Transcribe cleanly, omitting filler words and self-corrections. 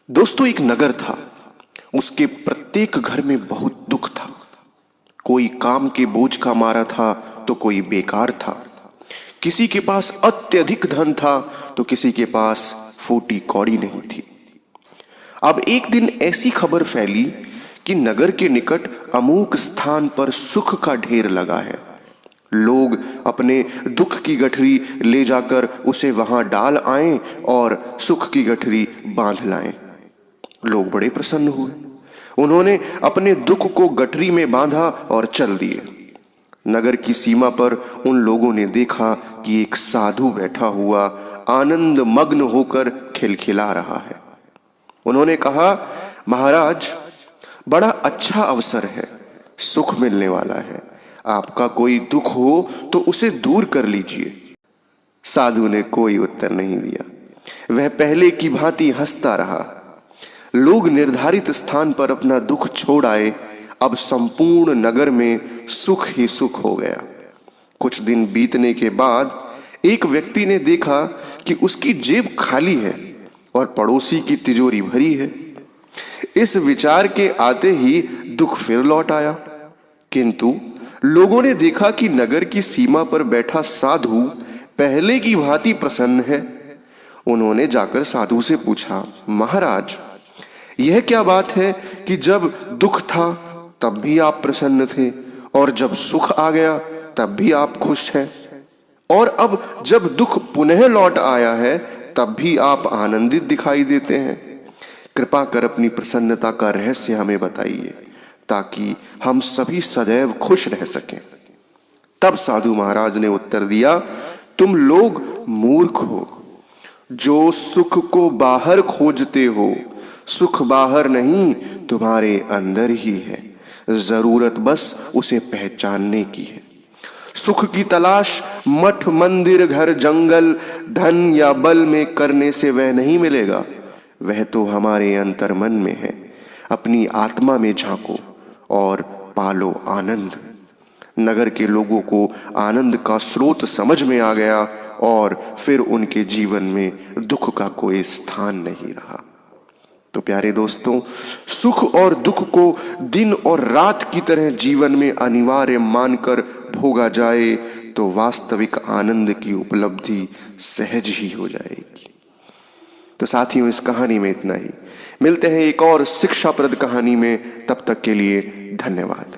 दोस्तों, एक नगर था। उसके प्रत्येक घर में बहुत दुख था। कोई काम के बोझ का मारा था तो कोई बेकार था। किसी के पास अत्यधिक धन था तो किसी के पास फूटी कौड़ी नहीं थी। अब एक दिन ऐसी खबर फैली कि नगर के निकट अमूक स्थान पर सुख का ढेर लगा है। लोग अपने दुख की गठरी ले जाकर उसे वहां डाल आए और सुख की गठरी बांध लाएं। लोग बड़े प्रसन्न हुए। उन्होंने अपने दुख को गठरी में बांधा और चल दिए। नगर की सीमा पर उन लोगों ने देखा कि एक साधु बैठा हुआ आनंद मग्न होकर खिलखिला रहा है। उन्होंने कहा, महाराज, बड़ा अच्छा अवसर है, सुख मिलने वाला है। आपका कोई दुख हो तो उसे दूर कर लीजिए। साधु ने कोई उत्तर नहीं दिया। वह पहले की भांति हंसता रहा। लोग निर्धारित स्थान पर अपना दुख छोड़ आए। अब संपूर्ण नगर में सुख ही सुख हो गया। कुछ दिन बीतने के बाद एक व्यक्ति ने देखा कि उसकी जेब खाली है और पड़ोसी की तिजोरी भरी है। इस विचार के आते ही दुख फिर लौट आया। किंतु लोगों ने देखा कि नगर की सीमा पर बैठा साधु पहले की भांति प्रसन्न है। उन्होंने जाकर साधु से पूछा, महाराज, यह क्या बात है कि जब दुख था तब भी आप प्रसन्न थे और जब सुख आ गया तब भी आप खुश हैं, और अब जब दुख पुनः लौट आया है तब भी आप आनंदित दिखाई देते हैं। कृपा कर अपनी प्रसन्नता का रहस्य हमें बताइए ताकि हम सभी सदैव खुश रह सकें। तब साधु महाराज ने उत्तर दिया, तुम लोग मूर्ख हो जो सुख को बाहर खोजते हो। सुख बाहर नहीं, तुम्हारे अंदर ही है। जरूरत बस उसे पहचानने की है। सुख की तलाश मठ, मंदिर, घर, जंगल, धन या बल में करने से वह नहीं मिलेगा। वह तो हमारे अंतर्मन में है। अपनी आत्मा में झांको और पालो आनंद। नगर के लोगों को आनंद का स्रोत समझ में आ गया और फिर उनके जीवन में दुख का कोई स्थान नहीं रहा। तो प्यारे दोस्तों, सुख और दुख को दिन और रात की तरह जीवन में अनिवार्य मानकर भोगा जाए तो वास्तविक आनंद की उपलब्धि सहज ही हो जाएगी। तो साथियों, इस कहानी में इतना ही। मिलते हैं एक और शिक्षाप्रद कहानी में। तब तक के लिए धन्यवाद।